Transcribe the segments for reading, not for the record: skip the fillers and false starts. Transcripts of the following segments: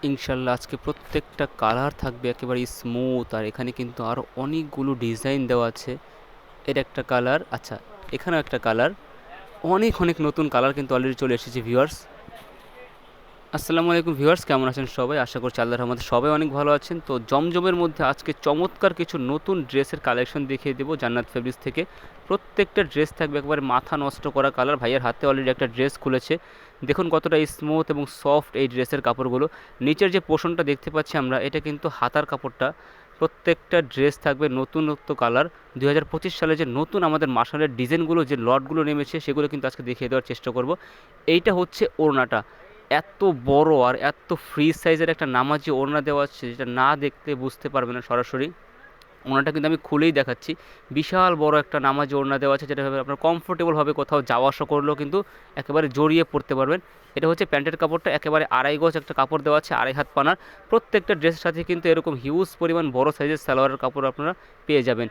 ইনশাল্লাহ আজকে প্রত্যেকটা কালার থাকবে একেবারে স্মুথ, আর এখানে কিন্তু আরও অনেকগুলো ডিজাইন দেওয়া আছে। এর একটা কালার, আচ্ছা এখানেও একটা কালার, অনেক অনেক নতুন কালার কিন্তু অলরেডি চলে এসেছে ভিউয়ার্স। আসসালামু আলাইকুম ভিউয়ার্স, কেমন আছেন সবাই? আশা করছি আল্লাহর রহমতে সবাই অনেক ভালো আছেন। তো জমজমের মধ্যে আজকে চমৎকার কিছু নতুন ড্রেসের কালেকশন দেখিয়ে দেবো জান্নাত ফেব্রিক্স থেকে। প্রত্যেকটা ড্রেস থাকবে একবারে মাথা নষ্ট করা কালার। ভাইয়ের হাতে অলরেডি একটা ড্রেস খুলেছে, দেখুন কতটা স্মুথ এবং সফট এই ড্রেসের কাপড়গুলো। নিচের যে পোর্শনটা দেখতে পাচ্ছি আমরা, এটা কিন্তু হাতার কাপড়টা। প্রত্যেকটা ড্রেস থাকবে নতুনত্ব কালার। 2025 সালে যে নতুন আমাদের মার্শালের ডিজাইনগুলো, যে লটগুলো নেমেছে, সেগুলো কিন্তু আজকে দেখিয়ে দেওয়ার চেষ্টা করব। এইটা হচ্ছে ওড়নাটা, এত বড় আর এত ফ্রি সাইজের একটা নামাজি ওড়না দেওয়া আছে, যেটা না দেখতে বুঝতে পারবে না সরাসরি। ওড়নাটা কিন্তু আমি খুলেই দেখাচ্ছি। বিশাল বড় একটা নামাজি ওড়না দেওয়া আছে, যেটা ভাবে আপনার কমফোর্টেবল হবে, কোথাও যাওয়া আসা করলেও কিন্তু একেবারে জড়িয়ে পড়তে পারবেন। এটা হচ্ছে প্যান্টের কাপড়টা, একেবারে 2.5 গজ একটা কাপড় দেওয়া আছে, 2.5 হাত পানার। প্রত্যেকটা ড্রেসের সাথে কিন্তু এরকম হিউজ পরিমাণ বড় সাইজের সালোয়ারের কাপড় আপনারা পেয়ে যাবেন।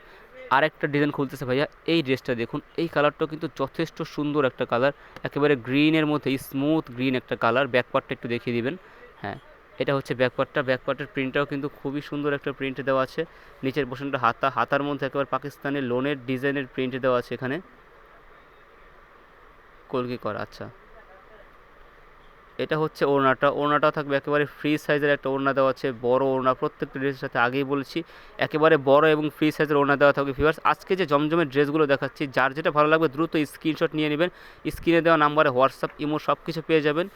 আরেকটা ডিজাইন খুলতেছে ভাইয়া, এই ড্রেসটা দেখুন, এই কালারটাও কিন্তু যথেষ্ট সুন্দর একটা কালার, একেবারে গ্রিনের মধ্যে স্মুথ গ্রিন একটা কালার। ব্যাকপার্টটা একটু দেখিয়ে দিবেন। হ্যাঁ, এটা হচ্ছে ব্যাকপার্টটা। ব্যাকপার্টের প্রিন্টটাও কিন্তু খুবই সুন্দর একটা প্রিন্ট দেওয়া আছে। নিচের পোর্শনটা হাতার মধ্যে একেবারে পাকিস্তানি লোনের ডিজাইনের প্রিন্ট দেওয়া আছে এখানে, কলকি করা। আচ্ছা, এটা হচ্ছে ওড়নাটাও থাকবে একেবারে ফ্রি সাইজের একটা ওড়না দেওয়া আছে, বড় ওড়না। প্রত্যেকটা ড্রেসের সাথে আগেই বলেছি একেবারে বড় এবং ফ্রি সাইজের ওড়না দেওয়া থাকবে। ভিউয়ার্স, আজকে যে জমজমের ড্রেসগুলো দেখাচ্ছি, যার যেটা ভালো লাগবে দ্রুত স্ক্রিনশট নিয়ে নেবেন। স্ক্রিনে দেওয়া নাম্বারে হোয়াটসঅ্যাপ, ইমো সব কিছু পেয়ে যাবেন,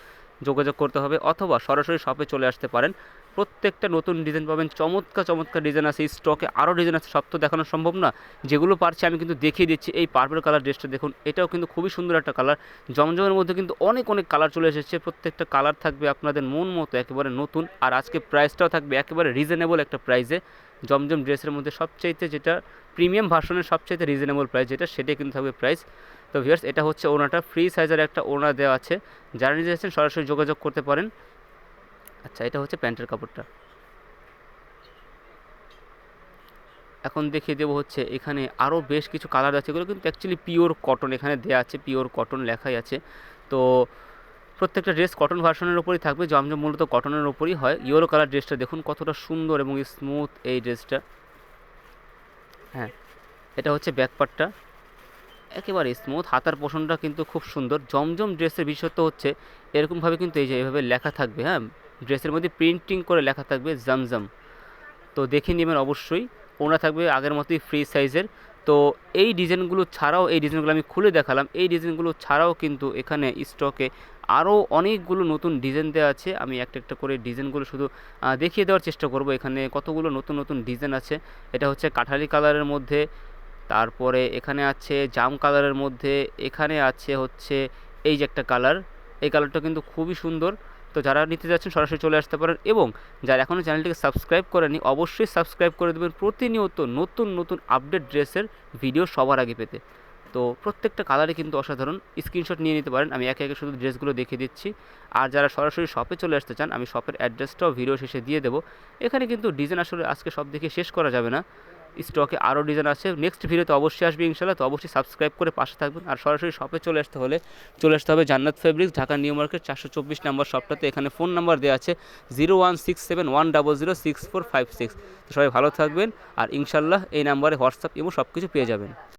যোগাযোগ করতে হবে, অথবা সরাসরি শপে চলে আসতে পারেন। প্রত্যেকটা নতুন ডিজাইন পাবেন, চমৎকার চমৎকার ডিজাইন আছে স্টকে, আরও ডিজাইন আছে, সব তো দেখানো সম্ভব না। যেগুলো পারছি আমি কিন্তু দেখিয়ে দিচ্ছি। এই পার্পল কালার ড্রেসটা দেখুন, এটাও কিন্তু খুবই সুন্দর একটা কালার। জমজমের মধ্যে কিন্তু অনেক অনেক কালার চলে এসেছে, প্রত্যেকটা কালার থাকবে আপনাদের মন মতো একেবারে নতুন। আর আজকে প্রাইসটাও থাকবে একেবারে রিজনেবল একটা প্রাইসে। জমজম ড্রেসের মধ্যে সবচাইতে যেটা প্রিমিয়াম ভার্সনের সবচাইতে রিজনেবল প্রাইস যেটা, সেটাই কিন্তু থাকবে প্রাইস। তো ভিউয়ার্স, এটা হচ্ছে ওড়নাটা, ফ্রি সাইজের একটা ওড়না দেওয়া আছে, যারা নিতে চাচ্ছেন সরাসরি যোগাযোগ করতে পারেন। আচ্ছা, এটা হচ্ছে প্যান্টের কাপড়টা। এখন দেখিয়ে দেবো হচ্ছে এখানে আরও বেশ কিছু কালার আছে, এগুলো কিন্তু অ্যাকচুয়ালি পিওর কটন, এখানে দেওয়া আছে পিওর কটন লেখাই আছে। তো প্রত্যেকটা ড্রেস কটন ভার্সনের উপরই থাকবে, জমজম মূলত কটনের উপরই হয়। ইয়েলো কালার ড্রেসটা দেখুন কতটা সুন্দর এবং স্মুথ এই ড্রেসটা। হ্যাঁ, এটা হচ্ছে ব্যাকপার্টটা, একেবারে স্মুথ। হাতার পোষণটা কিন্তু খুব সুন্দর। জমজম ড্রেসের বিশেষত্ব হচ্ছে এরকমভাবে কিন্তু এই যে এইভাবে লেখা থাকবে, হ্যাঁ, ড্রেসের মধ্যে প্রিন্টিং করে লেখা থাকবে জমজম। তো দেখে নেবেন অবশ্যই। ওড়না থাকবে আগের মতোই ফ্রি সাইজের। তো এই ডিজাইনগুলো ছাড়াও, এই ডিজাইনগুলো আমি খুলে দেখালাম, এই ডিজাইনগুলো ছাড়াও কিন্তু এখানে স্টকে আরও অনেকগুলো নতুন ডিজাইন দেওয়া আছে। আমি একটা একটা করে ডিজাইনগুলো শুধু দেখিয়ে দেওয়ার চেষ্টা করব। এখানে কতগুলো নতুন নতুন ডিজাইন আছে। এটা হচ্ছে কাঠালি কালারের মধ্যে, তারপরে এখানে আছে জাম কালারের মধ্যে, এখানে আছে হচ্ছে এই যে একটা কালার, এই কালারটা কিন্তু খুবই সুন্দর। তো যারা নিতে যাচ্ছেন সরাসরি চলে আসতে পারেন, এবং যারা এখনও চ্যানেলটিকে সাবস্ক্রাইব করেনি অবশ্যই সাবস্ক্রাইব করে দেবেন, প্রতিনিয়ত নতুন নতুন আপডেট ড্রেসের ভিডিও সবার আগে পেতে। তো প্রত্যেকটা কালারই কিন্তু অসাধারণ, স্ক্রিনশট নিয়ে নিতে পারেন। আমি একে একে শুধু ড্রেসগুলো দেখিয়ে দিচ্ছি। আর যারা সরাসরি শপে চলে আসতে চান, আমি শপের অ্যাড্রেসটাও ভিডিও শেষে দিয়ে দেবো। এখানে কিন্তু ডিজাইন আসলে আজকে সব দেখে শেষ করা যাবে না, স্টকে আরও ডিজাইন আছে। নেক্সট ভিডিওতে অবশ্যই আসবে ইনশাল্লাহ। তো অবশ্যই সাবস্ক্রাইব করে পাশে থাকবেন। আর সরাসরি শপে চলে আসতে হবে জান্নাত ফেব্রিক্স, ঢাকা নিউ মার্কেট 424 নম্বর শপটাতে। এখানে ফোন নাম্বার দেওয়া আছে 0167100645 6। তো সবাই ভালো থাকবেন, আর ইনশাল্লাহ এই নাম্বারে হোয়াটসঅ্যাপ এবং সব কিছু পেয়ে যাবেন।